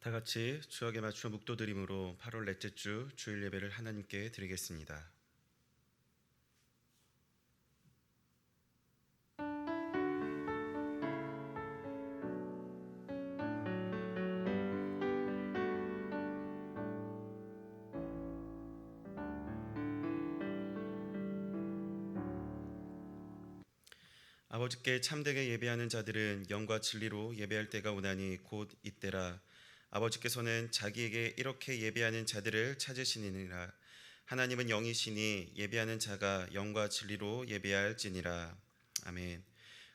다 같이 주역에 맞추어 묵도드림으로 8월 넷째 주 주일 예배를 하나님께 드리겠습니다. 아버지께 참되게 예배하는 자들은 영과 진리로 예배할 때가 오나니 곧 이때라. 아버지께서는 자기에게 이렇게 예배하는 자들을 찾으시니라. 하나님은 영이시니 예배하는 자가 영과 진리로 예배할지니라. 아멘.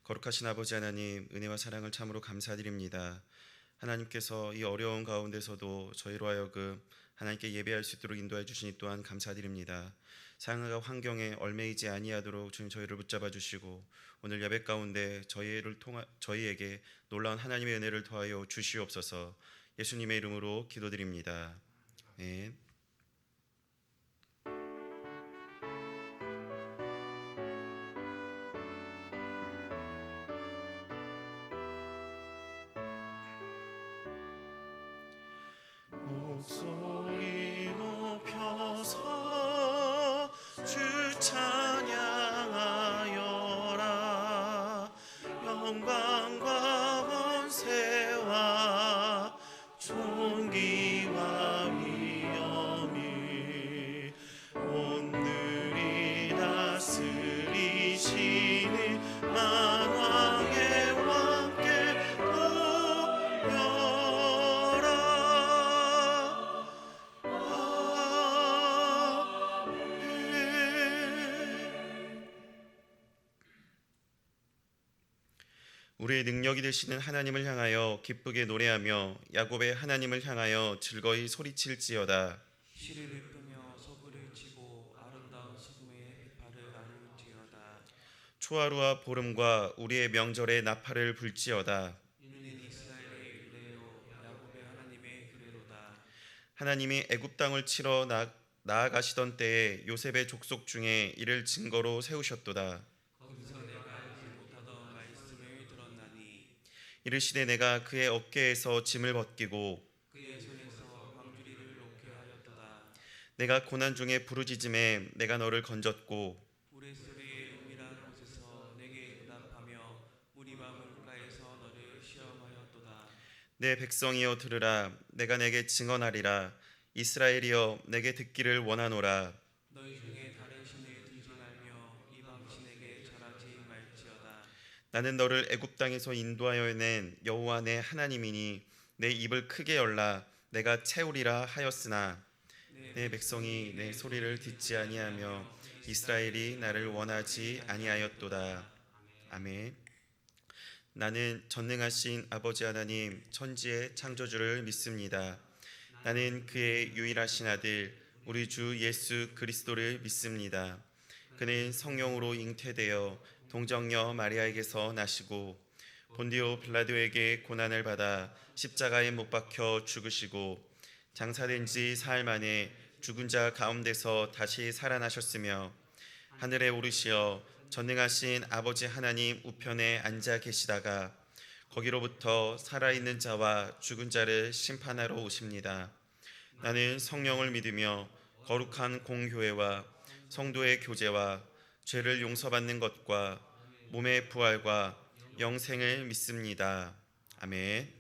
거룩하신 아버지 하나님, 은혜와 사랑을 참으로 감사드립니다. 하나님께서 이 어려운 가운데서도 저희로 하여금 하나님께 예배할 수 있도록 인도해 주시니 또한 감사드립니다. 상황과 환경에 얽매이지 아니하도록 주님 저희를 붙잡아 주시고 오늘 예배 가운데 저희에게 놀라운 하나님의 은혜를 더하여 주시옵소서. 예수님의 이름으로 기도드립니다. 아멘. 목소리 높여서 주 찬양하여라. 영광과 권세와 존귀와 위엄이 온늘이 다스리시는 만왕의 왕께 돌려라. 우리의 능력이 되시는 하나님을 향하여 기쁘게 노래하며 야곱의 하나님을 향하여 즐거이 소리칠지어다. 시를 읊으며 서구를 치고 아름다운 수금의 비파를 아울지어다. 초하루와 보름과 우리의 명절에 나팔을 불지어다. 이는 이스라엘의 율례요 야곱의 하나님의 규례로다. 하나님이 애굽 땅을 치러 나아가시던 때에 요셉의 족속 중에 이를 증거로 세우셨도다. 거기서 내가 알지 못하던 말씀을 들었나니 이르시되 내가 그의 어깨에서 짐을 벗기고 그의 손에서 광주리를 놓게 하였도다. 내가 고난 중에 부르짖음에 내가 너를 건졌고 우레소리의 은밀한 곳에서 내게 응답하며 무리바 물가에서 너를 시험하였도다. 내 백성이여 들으라. 내가 내게 증언하리라. 이스라엘이여 내게 듣기를 원하노라. 너희 중에 다른 신을 들지 말며 이방 신에게 절하지 말지어다. 나는 너를 애굽 땅에서 인도하여 낸 여호와 내 하나님이니 내 입을 크게 열라. 내가 채우리라 하였으나 내 백성이 내 소리를 듣지 아니하며 이스라엘이 나를 원하지 아니하였도다. 아멘. 나는 전능하신 아버지 하나님 천지의 창조주를 믿습니다. 나는 그의 유일하신 아들 우리 주 예수 그리스도를 믿습니다. 그는 성령으로 잉태되어 동정녀 마리아에게서 나시고 본디오 빌라도에게 고난을 받아 십자가에 못 박혀 죽으시고 장사된 지 사흘 만에 죽은 자 가운데서 다시 살아나셨으며 하늘에 오르시어 전능하신 아버지 하나님 우편에 앉아 계시다가 거기로부터 살아있는 자와 죽은 자를 심판하러 오십니다. 나는 성령을 믿으며 거룩한 공교회와 성도의 교제와 죄를 용서받는 것과 몸의 부활과 영생을 믿습니다. 아멘.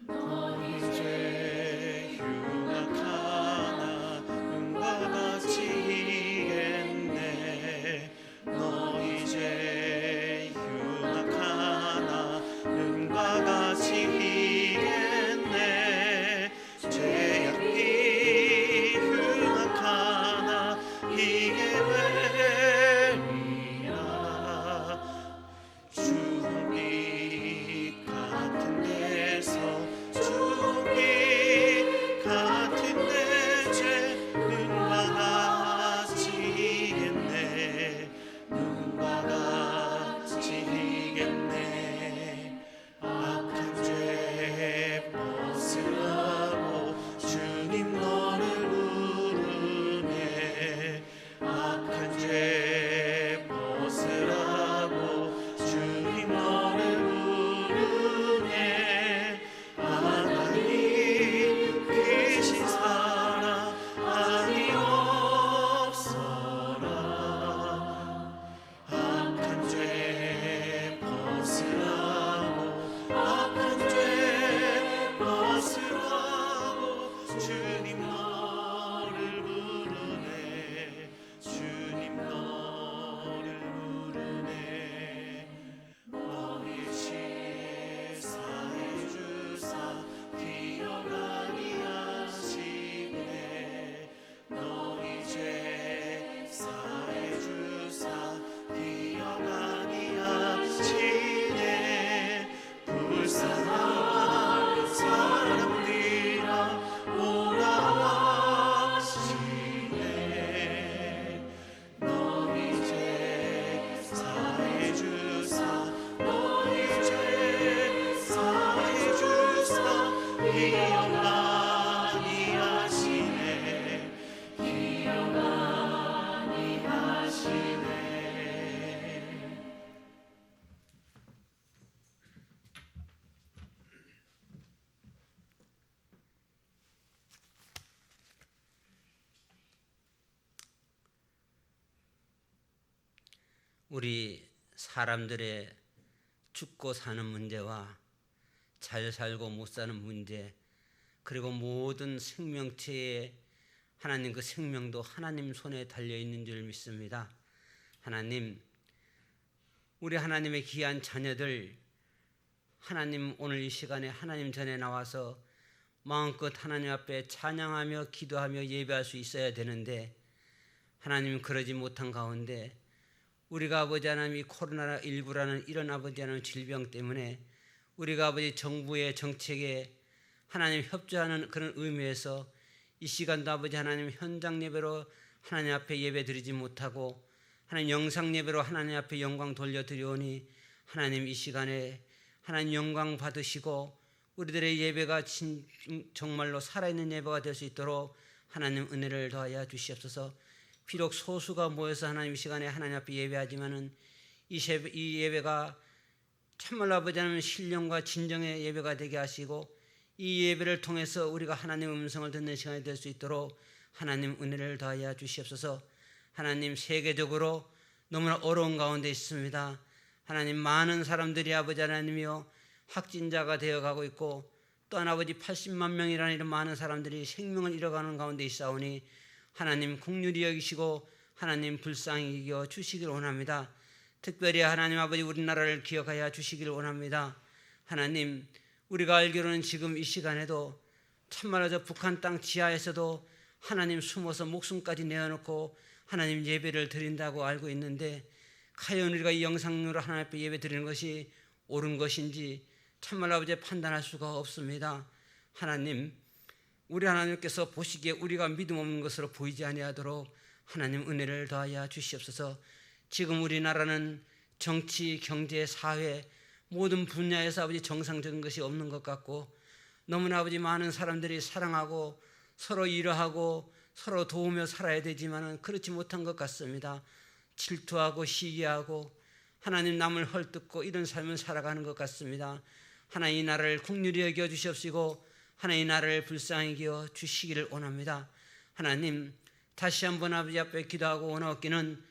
너희 죄 흉악하나 눈과 같이 이겠네. 너희 죄 우리 사람들의 죽고 사는 문제와 잘 살고 못 사는 문제, 그리고 모든 생명체의 하나님 그 생명도 하나님 손에 달려 있는 줄 믿습니다. 하나님, 우리 하나님의 귀한 자녀들, 하나님 오늘 이 시간에 하나님 전에 나와서 마음껏 하나님 앞에 찬양하며 기도하며 예배할 수 있어야 되는데 하나님 그러지 못한 가운데 우리가 아버지 하나님 이 코로나19라는 이런 아버지 하나님 질병 때문에 우리가 아버지 정부의 정책에 하나님 협조하는 그런 의미에서 이 시간도 아버지 하나님 현장 예배로 하나님 앞에 예배 드리지 못하고 하나님 영상 예배로 하나님 앞에 영광 돌려드리오니 하나님 이 시간에 하나님 영광 받으시고 우리들의 예배가 정말로 살아있는 예배가 될 수 있도록 하나님 은혜를 더하여 주시옵소서. 비록 소수가 모여서 하나님 이 시간에 하나님 앞에 예배하지만은 이 예배가 참말로 아버지 하나님 신령과 진정의 예배가 되게 하시고 이 예배를 통해서 우리가 하나님의 음성을 듣는 시간이 될 수 있도록 하나님 은혜를 더하여 주시옵소서. 하나님 세계적으로 너무나 어려운 가운데 있습니다. 하나님 많은 사람들이 아버지 하나님이여 확진자가 되어가고 있고 또한 아버지 80만 명이라는 이런 많은 사람들이 생명을 잃어가는 가운데 있사오니 하나님 긍휼히 여기시고 하나님 불쌍히 여겨 주시길 원합니다. 특별히 하나님 아버지 우리나라를 기억하여 주시길 원합니다. 하나님 우리가 알기로는 지금 이 시간에도 참말로 저 북한 땅 지하에서도 하나님 숨어서 목숨까지 내어놓고 하나님 예배를 드린다고 알고 있는데 과연 우리가 이 영상으로 하나님 앞에 예배 드리는 것이 옳은 것인지 참말로 아버지 판단할 수가 없습니다. 하나님 우리 하나님께서 보시기에 우리가 믿음 없는 것으로 보이지 아니하도록 하나님 은혜를 더하여 주시옵소서. 지금 우리나라는 정치, 경제, 사회 모든 분야에서 아버지 정상적인 것이 없는 것 같고 너무나 아버지 많은 사람들이 사랑하고 서로 이해하고 서로 도우며 살아야 되지만은 그렇지 못한 것 같습니다. 질투하고 시기하고 하나님 남을 헐뜯고 이런 삶을 살아가는 것 같습니다. 하나님 이 나라를 긍휼히 여겨 주시옵시고 하나님 이 나라를 불쌍히 여겨 주시기를 원합니다. 하나님 다시 한번 아버지 앞에 기도하고 원하옵기는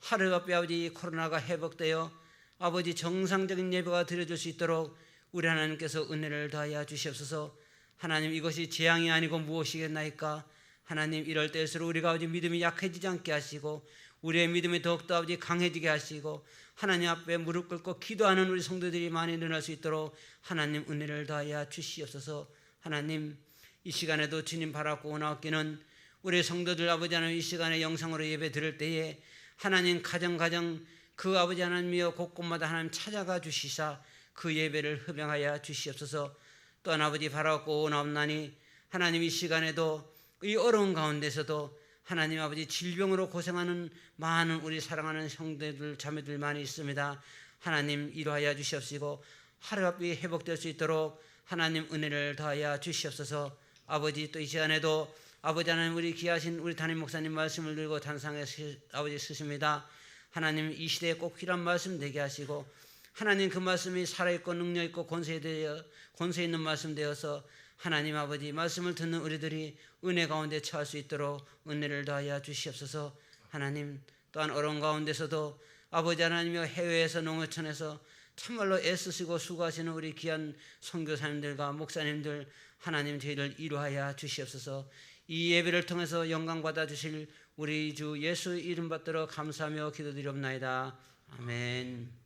하루 앞에 아버지 코로나가 회복되어 아버지 정상적인 예배가 드려질 수 있도록 우리 하나님께서 은혜를 더하여 주시옵소서. 하나님 이것이 재앙이 아니고 무엇이겠나이까. 하나님 이럴 때일수록 우리가 아버지 믿음이 약해지지 않게 하시고 우리의 믿음이 더욱더 아버지 강해지게 하시고 하나님 앞에 무릎 꿇고 기도하는 우리 성도들이 많이 늘어날 수 있도록 하나님 은혜를 더하여 주시옵소서. 하나님 이 시간에도 주님 바라고 원하옵기는 우리 성도들 아버지 하나님 이 시간에 영상으로 예배 드릴 때에 하나님 가정 그 아버지 하나님이여 곳곳마다 하나님 찾아가 주시사 그 예배를 흡양하여 주시옵소서. 또한 아버지 바라고 원하옵나니 하나님 이 시간에도 이 어려운 가운데서도 하나님 아버지 질병으로 고생하는 많은 우리 사랑하는 형제들 자매들 많이 있습니다. 하나님 이루하여 주시옵시고 하루앞이 회복될 수 있도록 하나님 은혜를 더하여 주시옵소서. 아버지 또 이 시간에도 아버지 하나님 우리 귀하신 우리 담임 목사님 말씀을 들고 단상에 아버지 쓰십니다. 하나님 이 시대에 꼭 필요한 말씀 되게 하시고 하나님 그 말씀이 살아있고 능력있고 권세 있는 말씀 되어서 하나님 아버지 말씀을 듣는 우리들이 은혜 가운데 처할 수 있도록 은혜를 더하여 주시옵소서. 하나님 또한 어려운 가운데서도 아버지 하나님이여 해외에서 농어촌에서 참말로 애쓰시고 수고하시는 우리 귀한 선교사님들과 목사님들 하나님 저희를 이루하여 주시옵소서. 이 예배를 통해서 영광 받아 주실 우리 주 예수 이름 받들어 감사하며 기도드리옵나이다. 아멘.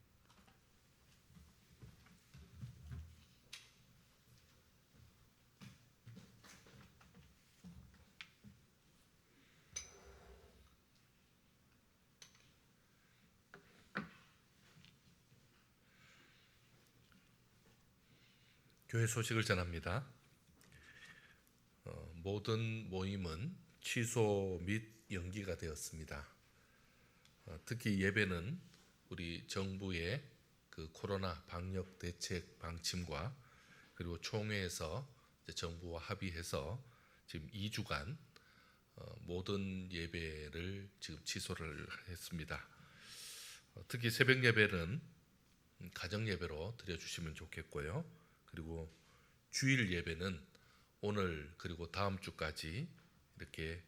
교회 소식을 전합니다. 모든 모임은 취소 및 연기가 되었습니다. 특히 예배는 우리 정부의 그 코로나 방역 대책 방침과 그리고 총회에서 정부와 합의해서 지금 2주간 모든 예배를 지금 취소를 했습니다. 특히 새벽 예배는 가정 예배로 드려주시면 좋겠고요. 그리고 주일 예배는 오늘 그리고 다음 주까지 이렇게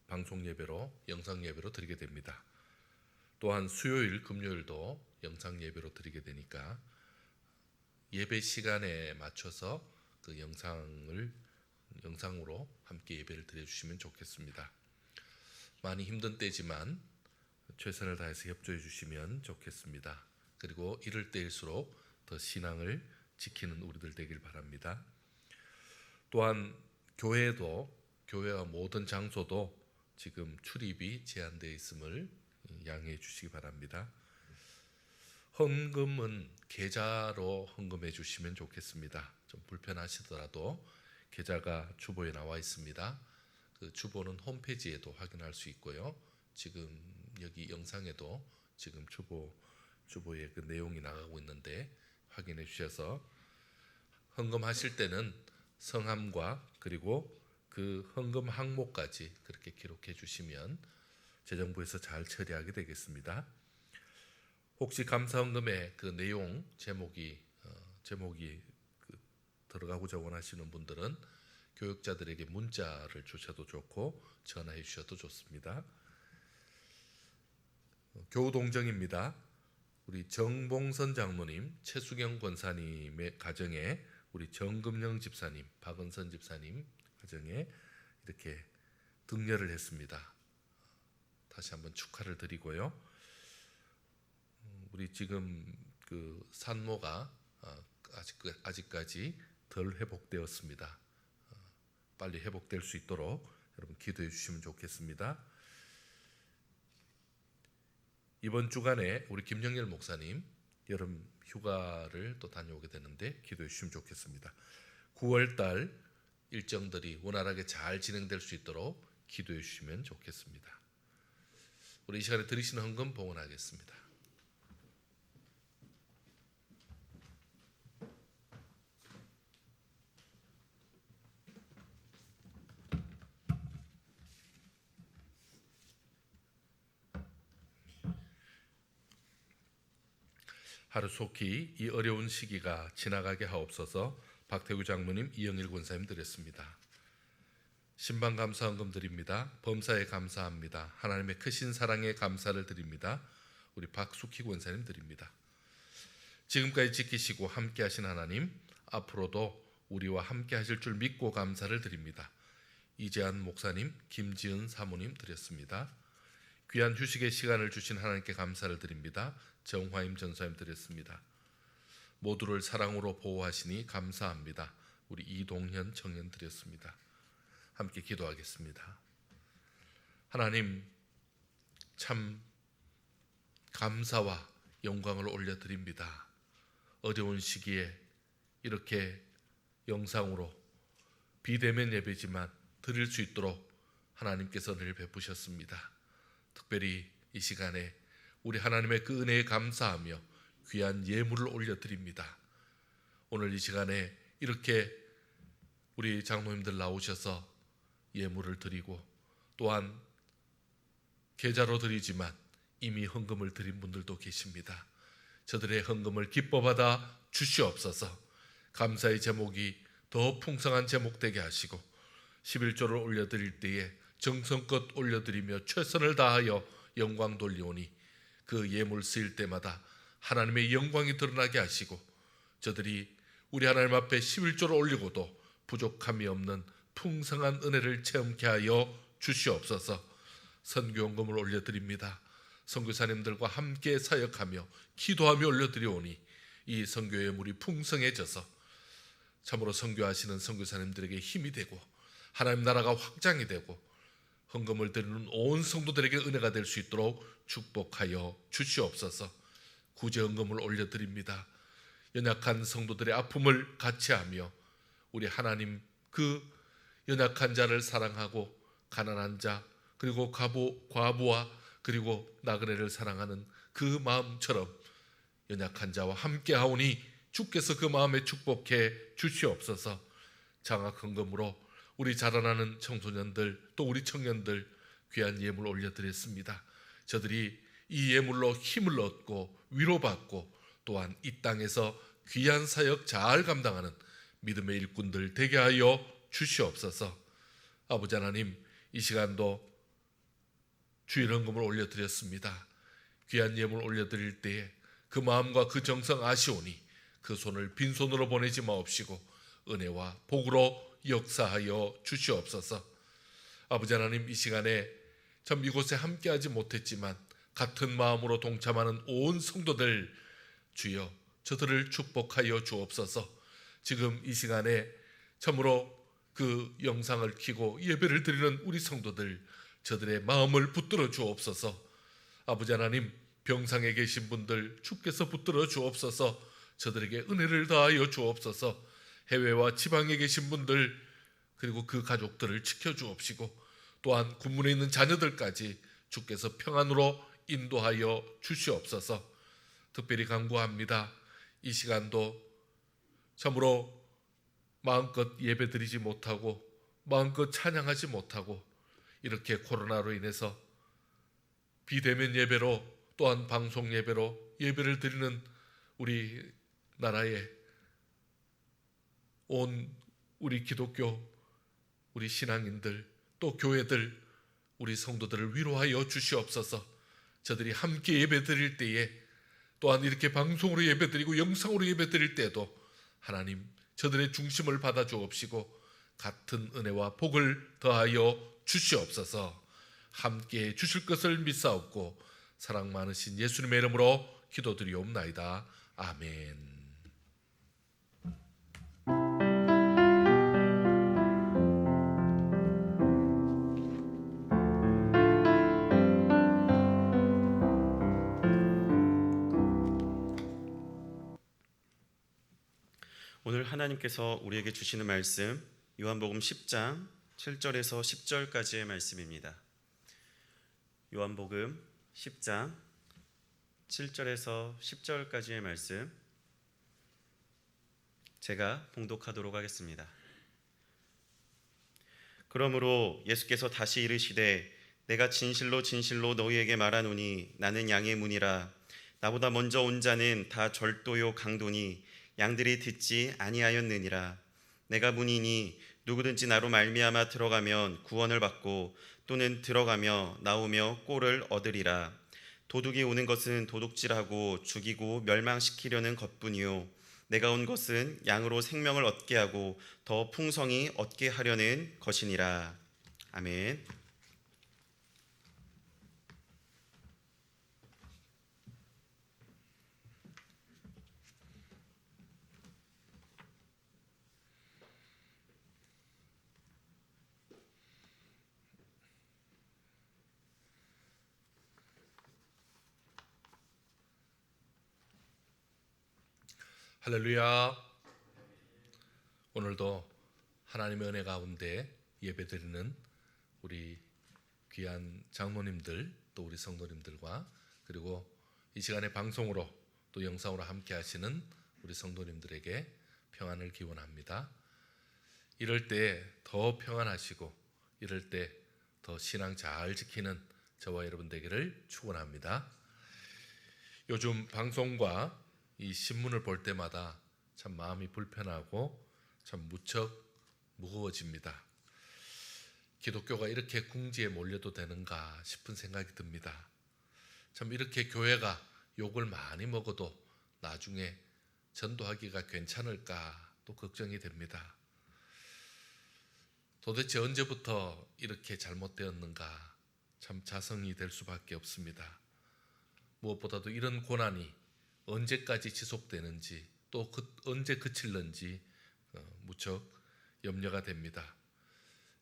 방송 예배로 영상 예배로 드리게 됩니다. 또한 수요일, 금요일도 영상 예배로 드리게 되니까 예배 시간에 맞춰서 그 영상으로 함께 예배를 드려주시면 좋겠습니다. 많이 힘든 때지만 최선을 다해서 협조해 주시면 좋겠습니다. 그리고 이럴 때일수록 더 신앙을 지키는 우리들 되길 바랍니다. 또한 교회와 모든 장소도 지금 출입이 제한되어 있음을 양해해 주시기 바랍니다. 헌금은 계좌로 헌금해 주시면 좋겠습니다. 좀 불편하시더라도 계좌가 주보에 나와 있습니다. 그 주보는 홈페이지에도 확인할 수 있고요. 지금 여기 영상에도 지금 주보에 그 내용이 나가고 있는데 확인해 주셔서 헌금하실 때는 성함과 그리고 그 헌금 항목까지 그렇게 기록해 주시면 재정부에서 잘 처리하게 되겠습니다. 혹시 감사헌금의 그 내용 제목이 들어가고자 원하시는 분들은 교육자들에게 문자를 주셔도 좋고 전화해 주셔도 좋습니다. 교우동정입니다. 우리 정봉선 장로님, 최수경 권사님의 가정에 우리 정금영 집사님, 박은선 집사님 가정에 이렇게 등려를 했습니다. 다시 한번 축하를 드리고요. 우리 지금 그 산모가 아직까지 덜 회복되었습니다. 빨리 회복될 수 있도록 여러분 기도해 주시면 좋겠습니다. 이번 주간에 우리 김영렬 목사님 여름 휴가를 또 다녀오게 되는데 기도해 주시면 좋겠습니다. 9월달 일정들이 원활하게 잘 진행될 수 있도록 기도해 주시면 좋겠습니다. 우리 이 시간에 드리시는 헌금 봉헌하겠습니다. 하루속히 이 어려운 시기가 지나가게 하옵소서. 박태구 장로님, 이영일 권사님 드렸습니다. 신방 감사 헌금 드립니다. 범사에 감사합니다. 하나님의 크신 사랑에 감사를 드립니다. 우리 박숙희 권사님 드립니다. 지금까지 지키시고 함께 하신 하나님, 앞으로도 우리와 함께 하실 줄 믿고 감사를 드립니다. 이재한 목사님, 김지은 사모님 드렸습니다. 귀한 휴식의 시간을 주신 하나님께 감사를 드립니다. 정화임 전사님 드렸습니다. 모두를 사랑으로 보호하시니 감사합니다. 우리 이동현 청년 드렸습니다. 함께 기도하겠습니다. 하나님, 참 감사와 영광을 올려드립니다. 어려운 시기에 이렇게 영상으로 비대면 예배지만 드릴 수 있도록 하나님께서 은혜를 베푸셨습니다. 특별히 이 시간에 우리 하나님의 그 은혜에 감사하며 귀한 예물을 올려드립니다. 오늘 이 시간에 이렇게 우리 장로님들 나오셔서 예물을 드리고 또한 계좌로 드리지만 이미 헌금을 드린 분들도 계십니다. 저들의 헌금을 기뻐받아 주시옵소서. 감사의 제목이 더 풍성한 제목 되게 하시고 11조를 올려드릴 때에 정성껏 올려드리며 최선을 다하여 영광 돌리오니 그 예물 쓰일 때마다 하나님의 영광이 드러나게 하시고 저들이 우리 하나님 앞에 11조를 올리고도 부족함이 없는 풍성한 은혜를 체험케 하여 주시옵소서. 선교헌금을 올려드립니다. 선교사님들과 함께 사역하며 기도하며 올려드리오니 이 선교의 물이 풍성해져서 참으로 선교하시는 선교사님들에게 힘이 되고 하나님 나라가 확장이 되고 헌금을 드리는 온 성도들에게 은혜가 될 수 있도록 축복하여 주시옵소서. 구제헌금을 올려드립니다. 연약한 성도들의 아픔을 같이하며 우리 하나님 그 연약한 자를 사랑하고 가난한 자 그리고 과부와 그리고 나그네를 사랑하는 그 마음처럼 연약한 자와 함께하오니 주께서 그 마음에 축복해 주시옵소서. 장학헌금으로 우리 자라나는 청소년들 또 우리 청년들 귀한 예물 올려드렸습니다. 저들이 이 예물로 힘을 얻고 위로받고 또한 이 땅에서 귀한 사역 잘 감당하는 믿음의 일꾼들 되게 하여 주시옵소서. 아버지 하나님, 이 시간도 주일 헌금을 올려드렸습니다. 귀한 예물 올려드릴 때에 그 마음과 그 정성 아시오니 그 손을 빈손으로 보내지 마옵시고 은혜와 복으로 역사하여 주시옵소서. 아버지 하나님, 이 시간에 참 이곳에 함께하지 못했지만 같은 마음으로 동참하는 온 성도들 주여 저들을 축복하여 주옵소서. 지금 이 시간에 참으로 그 영상을 켜고 예배를 드리는 우리 성도들 저들의 마음을 붙들어 주옵소서. 아버지 하나님, 병상에 계신 분들 주께서 붙들어 주옵소서. 저들에게 은혜를 다하여 주옵소서. 해외와 지방에 계신 분들 그리고 그 가족들을 지켜주옵시고 또한 군문에 있는 자녀들까지 주께서 평안으로 인도하여 주시옵소서. 특별히 간구합니다. 이 시간도 참으로 마음껏 예배드리지 못하고 마음껏 찬양하지 못하고 이렇게 코로나로 인해서 비대면 예배로 또한 방송 예배로 예배를 드리는 우리 나라의 온 우리 기독교 우리 신앙인들 또 교회들 우리 성도들을 위로하여 주시옵소서. 저들이 함께 예배드릴 때에 또한 이렇게 방송으로 예배드리고 영상으로 예배드릴 때에도 하나님 저들의 중심을 받아 주옵시고 같은 은혜와 복을 더하여 주시옵소서. 함께 주실 것을 믿사옵고 사랑 많으신 예수님의 이름으로 기도드리옵나이다. 아멘. 오늘 하나님께서 우리에게 주시는 말씀 요한복음 10장 7절에서 10절까지의 말씀입니다. 요한복음 10장 7절에서 10절까지의 말씀 제가 봉독하도록 하겠습니다. 그러므로 예수께서 다시 이르시되 내가 진실로 진실로 너희에게 말하노니 나는 양의 문이라. 나보다 먼저 온 자는 다 절도요 강도니 양들이 듣지 아니하였느니라. 내가 문이니 누구든지 나로 말미암아 들어가면 구원을 받고 또는 들어가며 나오며 꼴을 얻으리라. 도둑이 오는 것은 도둑질하고 죽이고 멸망시키려는 것뿐이요 내가 온 것은 양으로 생명을 얻게 하고 더 풍성히 얻게 하려는 것이니라. 아멘. 할렐루야. 오늘도 하나님의 은혜 가운데 예배드리는 우리 귀한 장로님들 또 우리 성도님들과 그리고 이 시간에 방송으로 또 영상으로 함께 하시는 우리 성도님들에게 평안을 기원합니다. 이럴 때 더 평안하시고 이럴 때 더 신앙 잘 지키는 저와 여러분 되기를 축원합니다. 요즘 방송과 이 신문을 볼 때마다 참 마음이 불편하고 참 무척 무거워집니다. 기독교가 이렇게 궁지에 몰려도 되는가 싶은 생각이 듭니다. 참 이렇게 교회가 욕을 많이 먹어도 나중에 전도하기가 괜찮을까 또 걱정이 됩니다. 도대체 언제부터 이렇게 잘못되었는가 참 자성이 될 수밖에 없습니다. 무엇보다도 이런 고난이 언제까지 지속되는지 또 언제 그칠는지 무척 염려가 됩니다.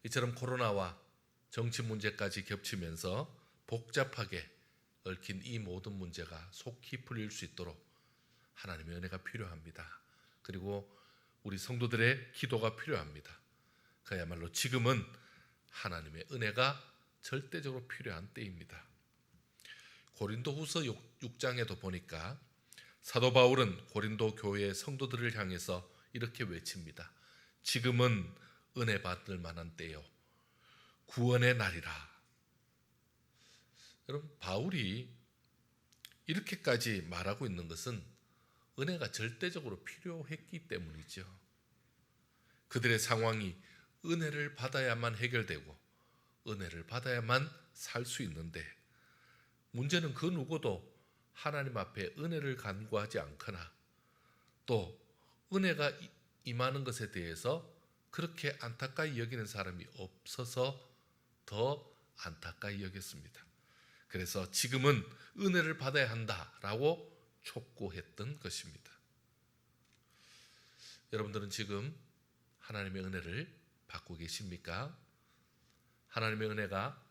이처럼 코로나와 정치 문제까지 겹치면서 복잡하게 얽힌 이 모든 문제가 속히 풀릴 수 있도록 하나님의 은혜가 필요합니다. 그리고 우리 성도들의 기도가 필요합니다. 그야말로 지금은 하나님의 은혜가 절대적으로 필요한 때입니다. 고린도후서 6장에도 보니까 사도 바울은 고린도 교회의 성도들을 향해서 이렇게 외칩니다. 지금은 은혜 받을 만한 때요 구원의 날이라. 여러분, 바울이 이렇게까지 말하고 있는 것은 은혜가 절대적으로 필요했기 때문이죠. 그들의 상황이 은혜를 받아야만 해결되고 은혜를 받아야만 살 수 있는데 문제는 그 누구도 하나님 앞에 은혜를 간구하지 않거나 또 은혜가 임하는 것에 대해서 그렇게 안타까이 여기는 사람이 없어서 더 안타까이 여겼습니다. 그래서 지금은 은혜를 받아야 한다라고 촉구했던 것입니다. 여러분들은 지금 하나님의 은혜를 받고 계십니까? 하나님의 은혜가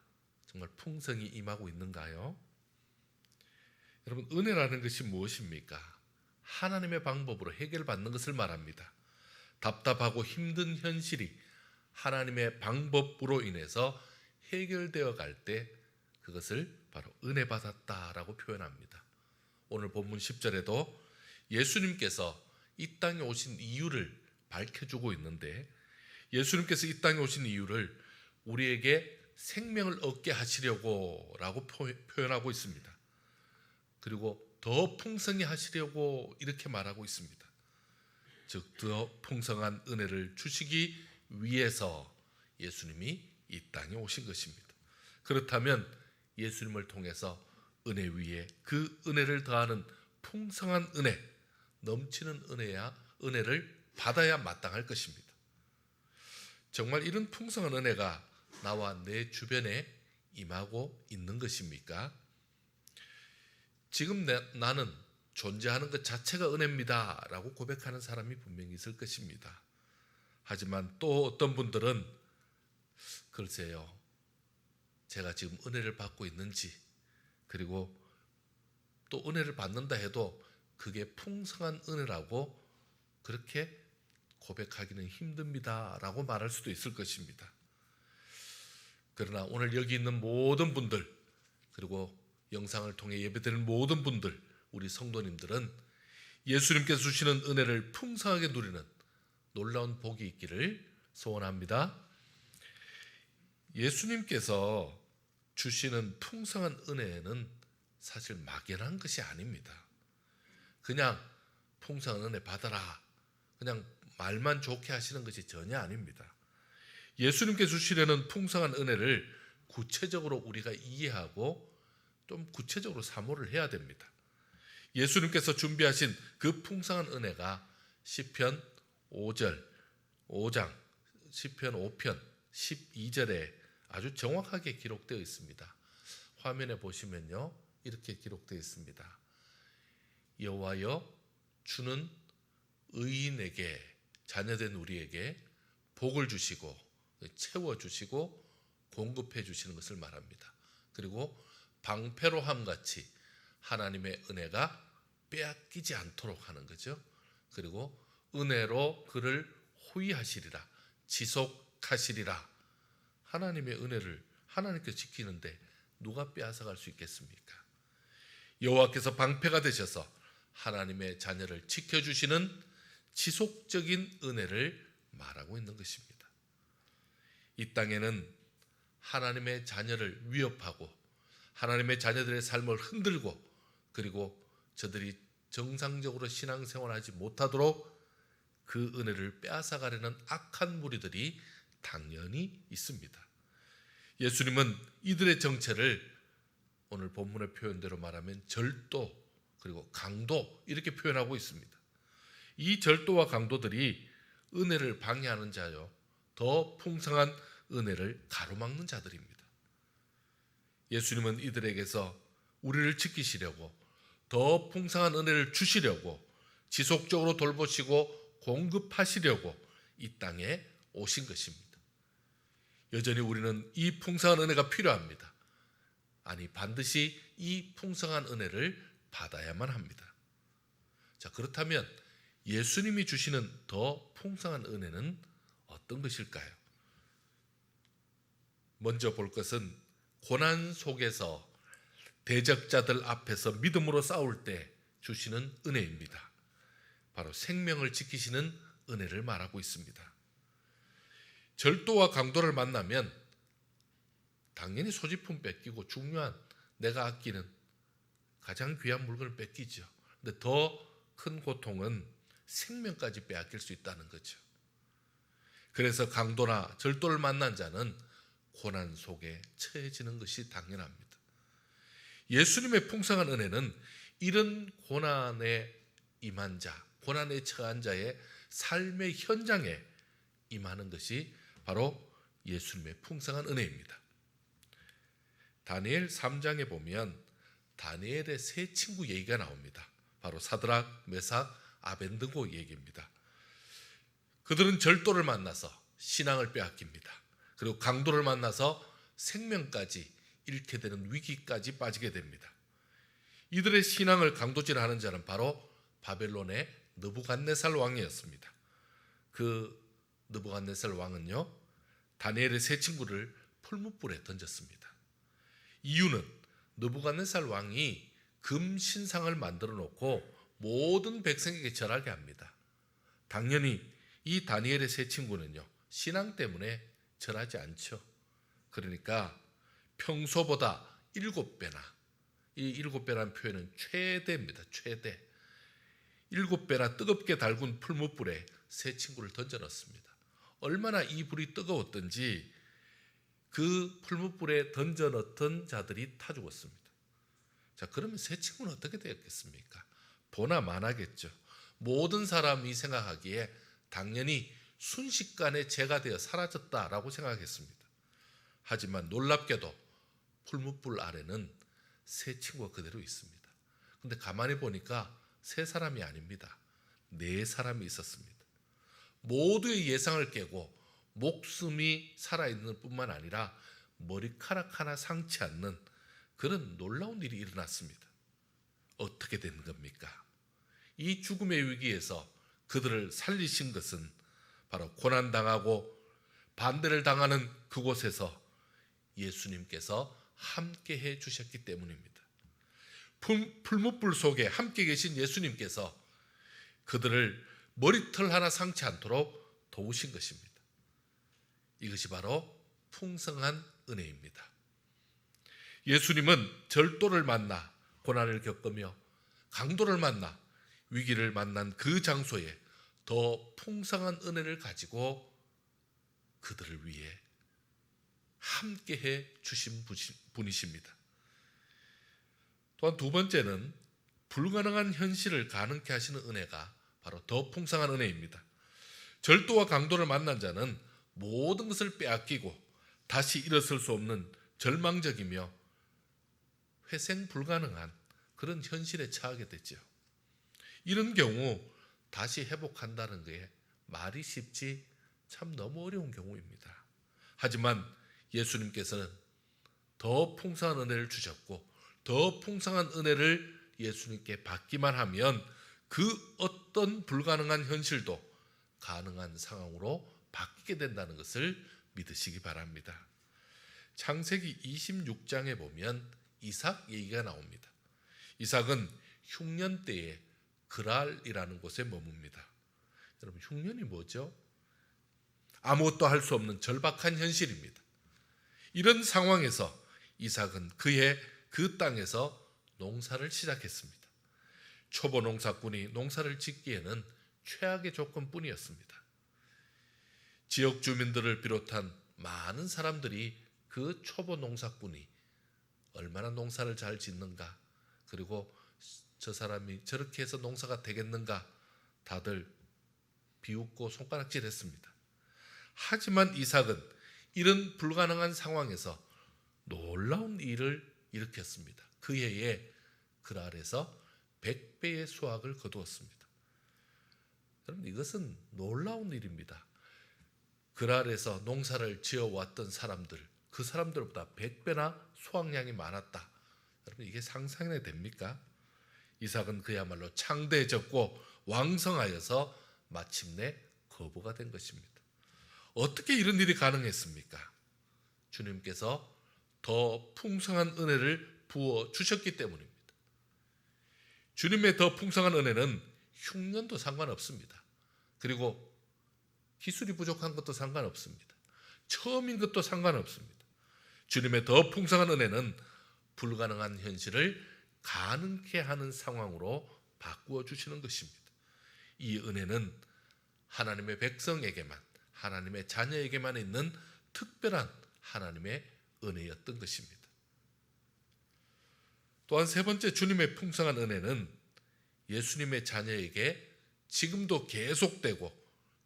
정말 풍성히 임하고 있는가요? 여러분, 은혜라는 것이 무엇입니까? 하나님의 방법으로 해결받는 것을 말합니다. 답답하고 힘든 현실이 하나님의 방법으로 인해서 해결되어 갈 때 그것을 바로 은혜 받았다라고 표현합니다. 오늘 본문 10절에도 예수님께서 이 땅에 오신 이유를 밝혀주고 있는데, 예수님께서 이 땅에 오신 이유를 우리에게 생명을 얻게 하시려고 라고 표현하고 있습니다. 그리고 더 풍성히 하시려고 이렇게 말하고 있습니다. 즉, 더 풍성한 은혜를 주시기 위해서 예수님이 이 땅에 오신 것입니다. 그렇다면 예수님을 통해서 은혜 위에 그 은혜를 더하는 풍성한 은혜, 넘치는 은혜를 받아야 마땅할 것입니다. 정말 이런 풍성한 은혜가 나와 내 주변에 임하고 있는 것입니까? 지금 나는 존재하는 것 자체가 은혜입니다 라고 고백하는 사람이 분명히 있을 것입니다. 하지만 또 어떤 분들은 글쎄요, 제가 지금 은혜를 받고 있는지, 그리고 또 은혜를 받는다 해도 그게 풍성한 은혜라고 그렇게 고백하기는 힘듭니다 라고 말할 수도 있을 것입니다. 그러나 오늘 여기 있는 모든 분들, 그리고 영상을 통해 예배드리는 모든 분들, 우리 성도님들은 예수님께서 주시는 은혜를 풍성하게 누리는 놀라운 복이 있기를 소원합니다. 예수님께서 주시는 풍성한 은혜는 사실 막연한 것이 아닙니다. 그냥 풍성한 은혜 받아라, 그냥 말만 좋게 하시는 것이 전혀 아닙니다. 예수님께 주시려는 풍성한 은혜를 구체적으로 우리가 이해하고 좀 구체적으로 사모를 해야 됩니다. 예수님께서 준비하신 그 풍성한 은혜가 시편 5장, 시편 5편 12절에 아주 정확하게 기록되어 있습니다. 화면에 보시면요, 이렇게 기록되어 있습니다. 여호와여, 주는 의인에게, 자녀된 우리에게 복을 주시고 채워주시고 공급해 주시는 것을 말합니다. 그리고 방패로 함같이 하나님의 은혜가 빼앗기지 않도록 하는 거죠. 그리고 은혜로 그를 호위하시리라, 지속하시리라. 하나님의 은혜를 하나님께서 지키는데 누가 빼앗아갈 수 있겠습니까? 여호와께서 방패가 되셔서 하나님의 자녀를 지켜주시는 지속적인 은혜를 말하고 있는 것입니다. 이 땅에는 하나님의 자녀를 위협하고 하나님의 자녀들의 삶을 흔들고, 그리고 저들이 정상적으로 신앙생활하지 못하도록 그 은혜를 빼앗아가려는 악한 무리들이 당연히 있습니다. 예수님은 이들의 정체를 오늘 본문의 표현대로 말하면 절도, 그리고 강도, 이렇게 표현하고 있습니다. 이 절도와 강도들이 은혜를 방해하는 자요, 더 풍성한 은혜를 가로막는 자들입니다. 예수님은 이들에게서 우리를 지키시려고, 더 풍성한 은혜를 주시려고, 지속적으로 돌보시고 공급하시려고 이 땅에 오신 것입니다. 여전히 우리는 이 풍성한 은혜가 필요합니다. 아니, 반드시 이 풍성한 은혜를 받아야만 합니다. 자, 그렇다면 예수님이 주시는 더 풍성한 은혜는 어떤 것일까요? 먼저 볼 것은 고난 속에서 대적자들 앞에서 믿음으로 싸울 때 주시는 은혜입니다. 바로 생명을 지키시는 은혜를 말하고 있습니다. 절도와 강도를 만나면 당연히 소지품 뺏기고 중요한, 내가 아끼는 가장 귀한 물건을 뺏기죠. 근데 더 큰 고통은 생명까지 빼앗길 수 있다는 거죠. 그래서 강도나 절도를 만난 자는 고난 속에 처해지는 것이 당연합니다. 예수님의 풍성한 은혜는 이런 고난에 임한 자, 고난에 처한 자의 삶의 현장에 임하는 것이 바로 예수님의 풍성한 은혜입니다. 다니엘 3장에 보면 다니엘의 세 친구 얘기가 나옵니다. 바로 사드락, 메삭, 아벤느고 얘기입니다. 그들은 절도를 만나서 신앙을 빼앗깁니다. 그리고 강도를 만나서 생명까지 잃게 되는 위기까지 빠지게 됩니다. 이들의 신앙을 강도질하는 자는 바로 바벨론의 느부갓네살 왕이었습니다. 그 느부갓네살 왕은요, 다니엘의 세 친구를 풀무불에 던졌습니다. 이유는 느부갓네살 왕이 금 신상을 만들어 놓고 모든 백성에게 절하게 합니다. 당연히 이 다니엘의 세 친구는요, 신앙 때문에 절하지 않죠. 그러니까 평소보다 7배나, 이 7배라는 표현은 최대입니다. 최대. 7배나 뜨겁게 달군 풀무불에 세 친구를 던져 넣습니다. 얼마나 이 불이 뜨거웠던지 그 풀무불에 던져 넣던 자들이 타 죽었습니다. 자, 그러면 세 친구는 어떻게 되었겠습니까? 보나 마나겠죠. 모든 사람이 생각하기에 당연히 순식간에 재가 되어 사라졌다라고 생각했습니다. 하지만 놀랍게도 풀무불 아래는 세 친구가 그대로 있습니다. 근데 가만히 보니까 세 사람이 아닙니다. 네 사람이 있었습니다. 모두의 예상을 깨고 목숨이 살아있는 뿐만 아니라 머리카락 하나 상치 않는 그런 놀라운 일이 일어났습니다. 어떻게 된 겁니까? 이 죽음의 위기에서 그들을 살리신 것은 바로 고난당하고 반대를 당하는 그곳에서 예수님께서 함께해 주셨기 때문입니다. 풀무불 속에 함께 계신 예수님께서 그들을 머리털 하나 상치 않도록 도우신 것입니다. 이것이 바로 풍성한 은혜입니다. 예수님은 절도를 만나 고난을 겪으며 강도를 만나 위기를 만난 그 장소에 더 풍성한 은혜를 가지고 그들을 위해 함께해 주신 분이십니다. 또한 두 번째는 불가능한 현실을 가능케 하시는 은혜가 바로 더 풍성한 은혜입니다. 절도와 강도를 만난 자는 모든 것을 빼앗기고 다시 일어설 수 없는 절망적이며 회생 불가능한 그런 현실에 처하게 되죠. 이런 경우 다시 회복한다는 게 말이 쉽지 참 너무 어려운 경우입니다. 하지만 예수님께서는 더 풍성한 은혜를 주셨고 더 풍성한 은혜를 예수님께 받기만 하면 그 어떤 불가능한 현실도 가능한 상황으로 바뀌게 된다는 것을 믿으시기 바랍니다. 창세기 26장에 보면 이삭 얘기가 나옵니다. 이삭은 흉년 때에 그랄이라는 곳에 머뭅니다. 여러분, 흉년이 뭐죠? 아무것도 할 수 없는 절박한 현실입니다. 이런 상황에서 이삭은 그의 그 땅에서 농사를 시작했습니다. 초보 농사꾼이 농사를 짓기에는 최악의 조건뿐이었습니다. 지역 주민들을 비롯한 많은 사람들이 그 초보 농사꾼이 얼마나 농사를 잘 짓는가, 그리고 저 사람이 저렇게 해서 농사가 되겠는가 다들 비웃고 손가락질했습니다. 하지만 이삭은 이런 불가능한 상황에서 놀라운 일을 일으켰습니다. 그 해에 그랄에서 100배의 수확을 거두었습니다. 여러분, 이것은 놀라운 일입니다. 그랄에서 농사를 지어왔던 사람들, 그 사람들보다 100배나 수확량이 많았다. 여러분, 이게 상상이 됩니까? 이삭은 그야말로 창대해졌고 왕성하여서 마침내 거부가 된 것입니다. 어떻게 이런 일이 가능했습니까? 주님께서 더 풍성한 은혜를 부어 주셨기 때문입니다. 주님의 더 풍성한 은혜는 흉년도 상관없습니다. 그리고 기술이 부족한 것도 상관없습니다. 처음인 것도 상관없습니다. 주님의 더 풍성한 은혜는 불가능한 현실을 가능케 하는 상황으로 바꾸어 주시는 것입니다. 이 은혜는 하나님의 백성에게만, 하나님의 자녀에게만 있는 특별한 하나님의 은혜였던 것입니다. 또한 세 번째 주님의 풍성한 은혜는 예수님의 자녀에게 지금도 계속되고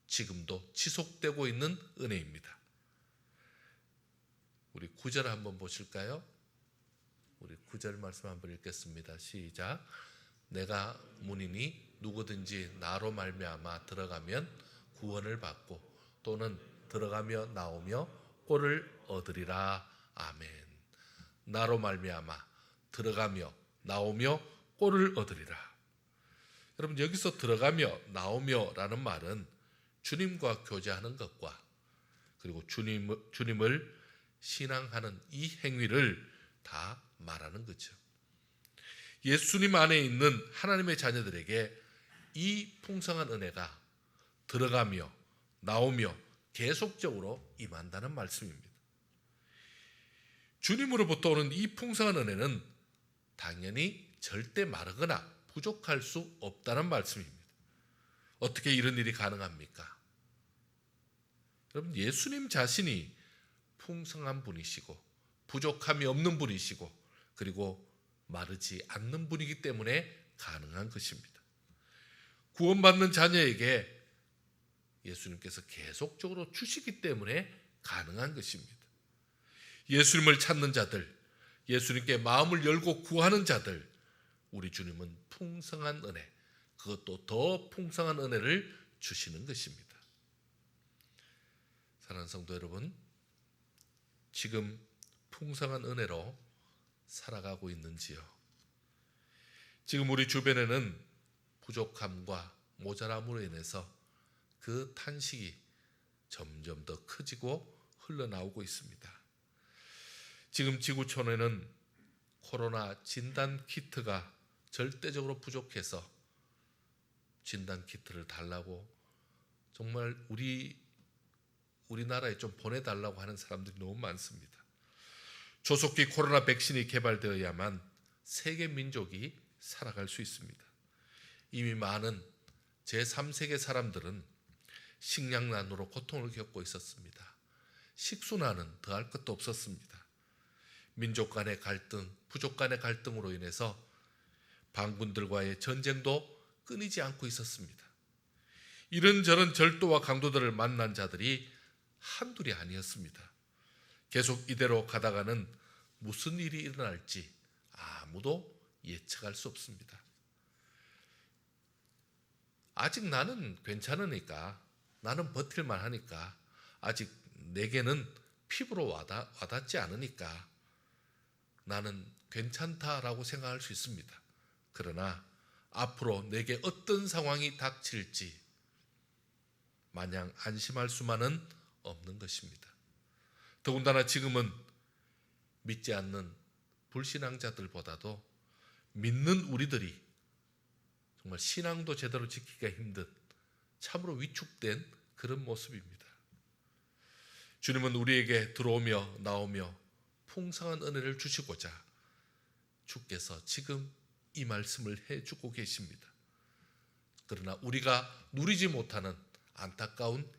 지금도 지속되고 있는 은혜입니다. 우리 9절 한번 보실까요? 우리 9절 말씀 한번 읽겠습니다. 시작. 내가 문이니 누구든지 나로 말미암아 들어가면 구원을 받고 또는 들어가며 나오며 꼴을 얻으리라. 아멘. 나로 말미암아 들어가며 나오며 꼴을 얻으리라. 여러분, 여기서 들어가며 나오며라는 말은 주님과 교제하는 것과 그리고 주님을 신앙하는 이 행위를 다 말하는 거죠. 예수님 안에 있는 하나님의 자녀들에게 이 풍성한 은혜가 들어가며 나오며 계속적으로 임한다는 말씀입니다. 주님으로부터 오는 이 풍성한 은혜는 당연히 절대 마르거나 부족할 수 없다는 말씀입니다. 어떻게 이런 일이 가능합니까? 여러분, 예수님 자신이 풍성한 분이시고 부족함이 없는 분이시고 그리고 마르지 않는 분이기 때문에 가능한 것입니다. 구원받는 자녀에게 예수님께서 계속적으로 주시기 때문에 가능한 것입니다. 예수님을 찾는 자들, 예수님께 마음을 열고 구하는 자들, 우리 주님은 풍성한 은혜, 그것도 더 풍성한 은혜를 주시는 것입니다. 사랑하는 성도 여러분, 지금 풍성한 은혜로 살아가고 있는지요? 지금 우리 주변에는 부족함과 모자람으로 인해서 그 탄식이 점점 더 커지고 흘러나오고 있습니다. 지금 지구촌에는 코로나 진단 키트가 절대적으로 부족해서 진단 키트를 달라고 정말 우리나라에 좀 보내달라고 하는 사람들이 너무 많습니다. 조속히 코로나 백신이 개발되어야만 세계 민족이 살아갈 수 있습니다. 이미 많은 제3세계 사람들은 식량난으로 고통을 겪고 있었습니다. 식수난은 더할 것도 없었습니다. 민족 간의 갈등, 부족 간의 갈등으로 인해서 반군들과의 전쟁도 끊이지 않고 있었습니다. 이런저런 절도와 강도들을 만난 자들이 한둘이 아니었습니다. 계속 이대로 가다가는 무슨 일이 일어날지 아무도 예측할 수 없습니다. 아직 나는 괜찮으니까, 나는 버틸만 하니까, 아직 내게는 피부로 와닿지 않으니까 나는 괜찮다라고 생각할 수 있습니다. 그러나 앞으로 내게 어떤 상황이 닥칠지 마냥 안심할 수만은 없는 것입니다. 더군다나 지금은 믿지 않는 불신앙자들보다도 믿는 우리들이 정말 신앙도 제대로 지키기가 힘든 참으로 위축된 그런 모습입니다. 주님은 우리에게 들어오며 나오며 풍성한 은혜를 주시고자 주께서 지금 이 말씀을 해주고 계십니다. 그러나 우리가 누리지 못하는 안타까운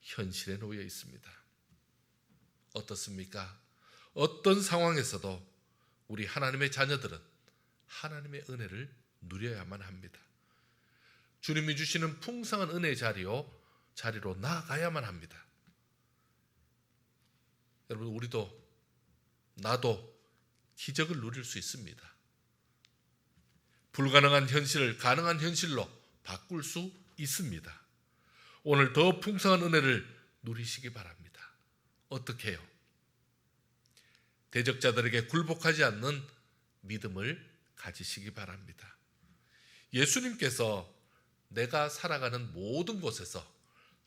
현실에 놓여 있습니다. 어떻습니까? 어떤 상황에서도 우리 하나님의 자녀들은 하나님의 은혜를 누려야만 합니다. 주님이 주시는 풍성한 은혜의 자리로 나아가야만 합니다. 여러분, 우리도 나도 기적을 누릴 수 있습니다. 불가능한 현실을 가능한 현실로 바꿀 수 있습니다. 오늘 더 풍성한 은혜를 누리시기 바랍니다. 어떻게 해요? 대적자들에게 굴복하지 않는 믿음을 가지시기 바랍니다. 예수님께서 내가 살아가는 모든 곳에서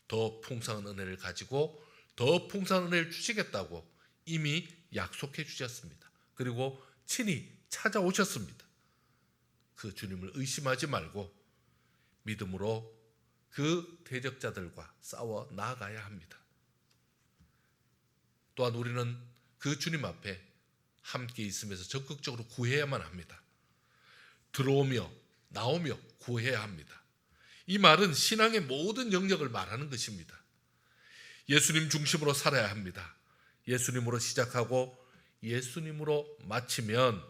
더 풍성한 은혜를 가지고 더 풍성한 은혜를 주시겠다고 이미 약속해 주셨습니다. 그리고 친히 찾아오셨습니다. 그 주님을 의심하지 말고 믿음으로 그 대적자들과 싸워 나아가야 합니다. 또한 우리는 그 주님 앞에 함께 있으면서 적극적으로 구해야만 합니다. 들어오며 나오며 구해야 합니다. 이 말은 신앙의 모든 영역을 말하는 것입니다. 예수님 중심으로 살아야 합니다. 예수님으로 시작하고 예수님으로 마치면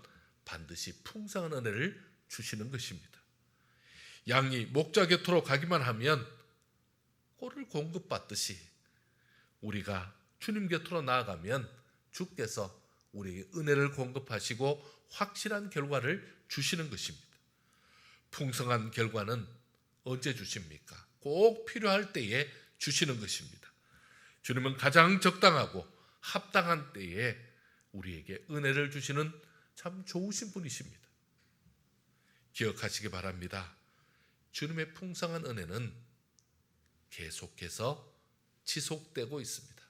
반드시 풍성한 은혜를 주시는 것입니다. 양이 목자 곁으로 가기만 하면 꼴을 공급받듯이 우리가 주님 곁으로 나아가면 주께서 우리에게 은혜를 공급하시고 확실한 결과를 주시는 것입니다. 풍성한 결과는 언제 주십니까? 꼭 필요할 때에 주시는 것입니다. 주님은 가장 적당하고 합당한 때에 우리에게 은혜를 주시는 참 좋으신 분이십니다. 기억하시기 바랍니다. 주님의 풍성한 은혜는 계속해서 지속되고 있습니다.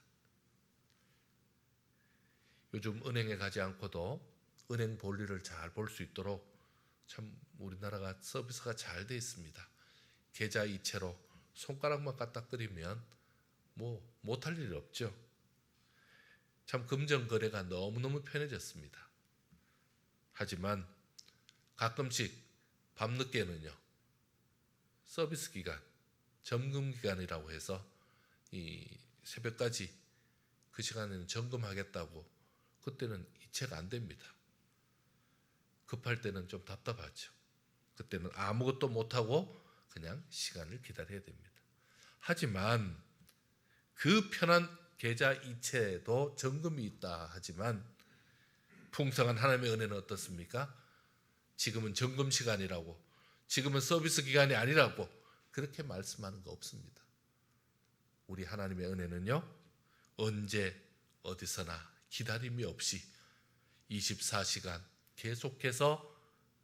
요즘 은행에 가지 않고도 은행 볼일을 잘 볼 수 있도록 참 우리나라가 서비스가 잘 돼 있습니다. 계좌 이체로 손가락만 까딱거리면 뭐 못할 일이 없죠. 참 금전 거래가 너무너무 편해졌습니다. 하지만 가끔씩 밤늦게는요, 서비스 기간, 점검 기간이라고 해서 이 새벽까지 그 시간에는 점검하겠다고 그때는 이체가 안 됩니다. 급할 때는 좀 답답하죠. 그때는 아무것도 못하고 그냥 시간을 기다려야 됩니다. 하지만 그 편한 계좌 이체도 점검이 있다 하지만 풍성한 하나님의 은혜는 어떻습니까? 지금은 점검 시간이라고, 지금은 서비스 기간이 아니라고 그렇게 말씀하는 거 없습니다. 우리 하나님의 은혜는요, 언제 어디서나 기다림이 없이 24시간 계속해서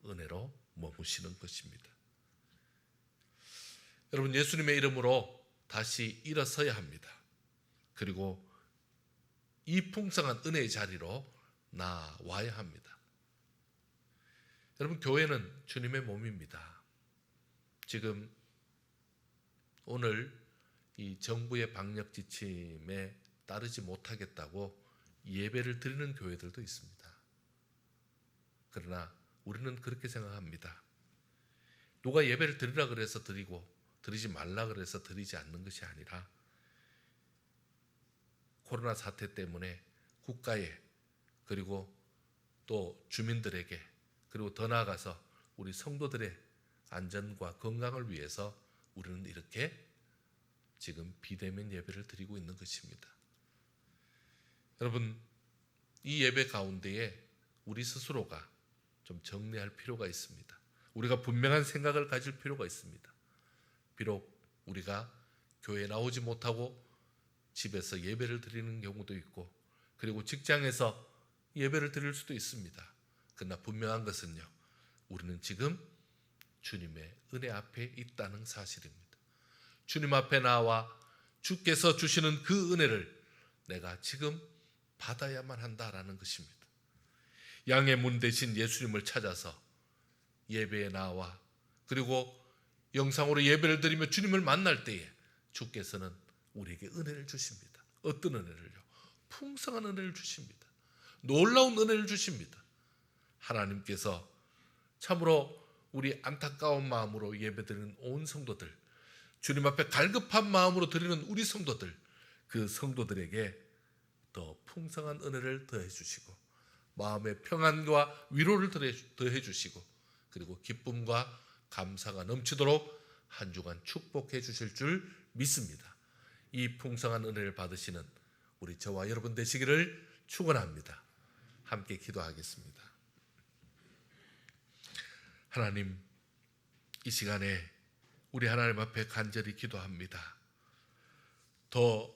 은혜로 머무시는 것입니다. 여러분, 예수님의 이름으로 다시 일어서야 합니다. 그리고 이 풍성한 은혜의 자리로 나와야 합니다. 여러분, 교회는 주님의 몸입니다. 지금 오늘 이 정부의 방역 지침에 따르지 못하겠다고 예배를 드리는 교회들도 있습니다. 그러나 우리는 그렇게 생각합니다. 누가 예배를 드리라 그래서 드리고 드리지 말라 그래서 드리지 않는 것이 아니라 코로나 사태 때문에 국가에 그리고 또 주민들에게 그리고 더 나아가서 우리 성도들의 안전과 건강을 위해서 우리는 이렇게 지금 비대면 예배를 드리고 있는 것입니다. 여러분, 이 예배 가운데에 우리 스스로가 좀 정리할 필요가 있습니다. 우리가 분명한 생각을 가질 필요가 있습니다. 비록 우리가 교회에 나오지 못하고 집에서 예배를 드리는 경우도 있고 그리고 직장에서 예배를 드릴 수도 있습니다. 그러나 분명한 것은요, 우리는 지금 주님의 은혜 앞에 있다는 사실입니다. 주님 앞에 나와 주께서 주시는 그 은혜를 내가 지금 받아야만 한다라는 것입니다. 양의 문 대신 예수님을 찾아서 예배에 나와 그리고 영상으로 예배를 드리며 주님을 만날 때에 주께서는 우리에게 은혜를 주십니다. 어떤 은혜를요? 풍성한 은혜를 주십니다. 놀라운 은혜를 주십니다. 하나님께서 참으로 우리 안타까운 마음으로 예배드리는 온 성도들, 주님 앞에 갈급한 마음으로 드리는 우리 성도들, 그 성도들에게 더 풍성한 은혜를 더해 주시고 마음의 평안과 위로를 더해 주시고 그리고 기쁨과 감사가 넘치도록 한 주간 축복해 주실 줄 믿습니다. 이 풍성한 은혜를 받으시는 우리 저와 여러분 되시기를 축원합니다. 함께 기도하겠습니다. 하나님, 이 시간에 우리 하나님 앞에 간절히 기도합니다. 더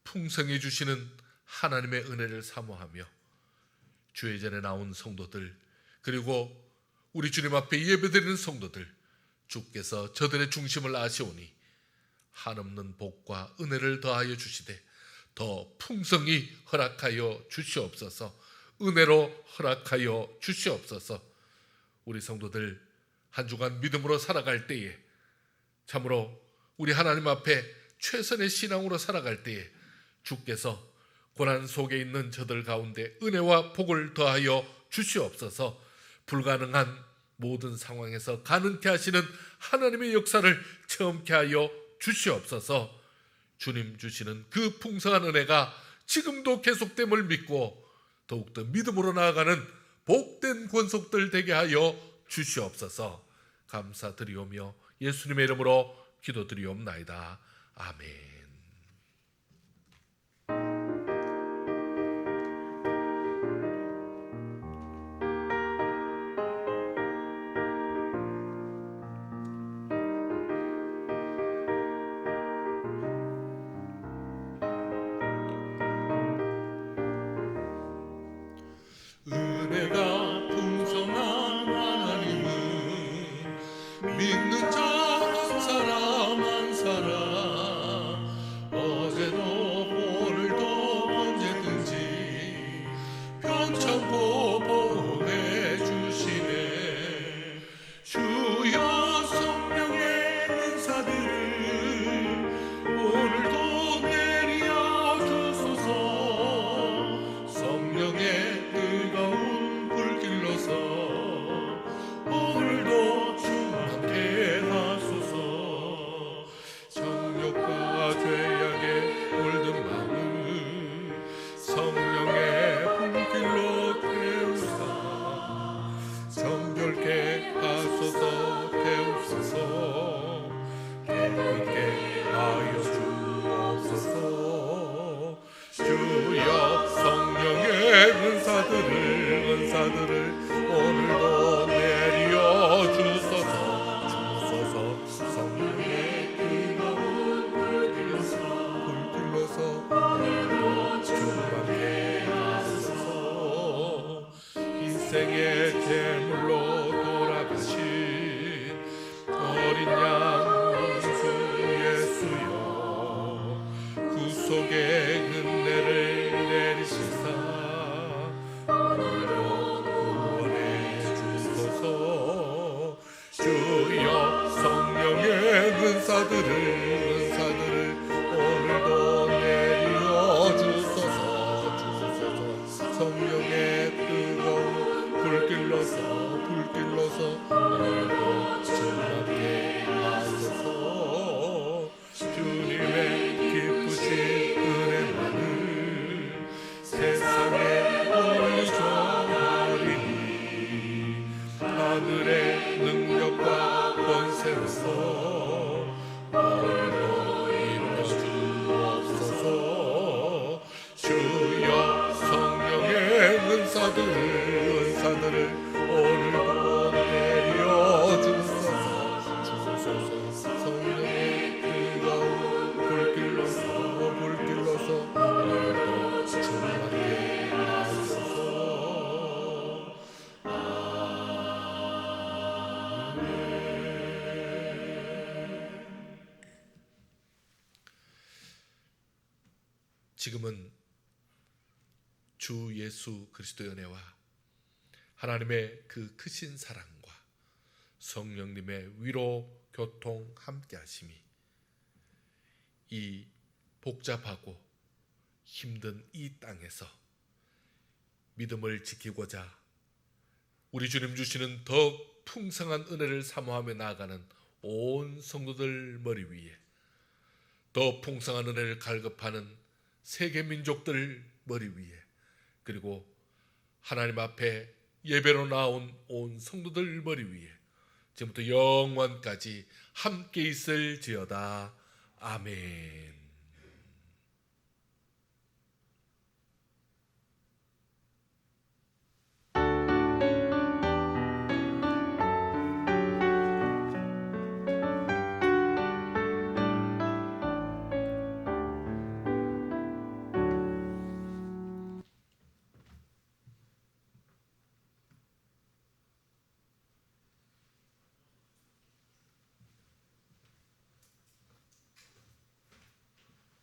풍성해 주시는 하나님의 은혜를 사모하며 주의 전에 나온 성도들 그리고 우리 주님 앞에 예배드리는 성도들, 주께서 저들의 중심을 아시오니 한없는 복과 은혜를 더하여 주시되 더 풍성히 허락하여 주시옵소서. 은혜로 허락하여 주시옵소서. 우리 성도들 한 주간 믿음으로 살아갈 때에 참으로 우리 하나님 앞에 최선의 신앙으로 살아갈 때에 주께서 고난 속에 있는 저들 가운데 은혜와 복을 더하여 주시옵소서. 불가능한 모든 상황에서 가능케 하시는 하나님의 역사를 체험케 하여 주시옵소서. 주님 주시는 그 풍성한 은혜가 지금도 계속됨을 믿고 더욱더 믿음으로 나아가는 복된 권속들 되게 하여 주시옵소서. 감사드리오며 예수님의 이름으로 기도드리옵나이다. 아멘. 은혜가 풍성한 하나님은 믿는 자 한 사람 한 사람 어제도 오늘도 언제든지 편찮고 보호해 주시네. 주여 성령의 은사들을 오늘도 내려 주소서. 성령의 뜨거운 불길로서 오늘도 주와 함께 하소서. 정욕과 죄악에 물든 마음 성령의 불길로 태우사. 정결케 하소서. 태우소서. 깨끗게 하여 주옵소서. 주여 성령의 은사들을 오늘도 내려 주소서. 성령의 뜨거운 불길로서 오늘도 주님께 하소서. 인생의 제물로 돌아가신 어린 양 주 예수여, 구속의 은혜를 내리시사 오늘도 구원해 주소서. 주여 성령의 은사들을 오늘도 내려 주소서. 성령의 뜨거운 불길로서 오늘도 주님께 하소서. 주님의 기쁘신 은혜만을 세상에 올리소하리니 하늘의 능력과 권세로서 오늘도 이루어 주옵소서. 주여 성령의 은사들을 오늘도 내려 주소서. 성령의 뜨거운 불길로서 오늘도 주님께 하소서. 지금은 주 예수 그리스도의 은혜와 하나님의 그 크신 사랑과 성령님의 위로 교통 함께 하심이 이 복잡하고 힘든 이 땅에서 믿음을 지키고자 우리 주님 주시는 더 풍성한 은혜를 사모하며 나아가는 온 성도들 머리 위에 더 풍성한 은혜를 갈급하는 세계 민족들 머리 위에 그리고 하나님 앞에 예배로 나온 온 성도들 머리 위에 지금부터 영원까지 함께 있을지어다. 아멘.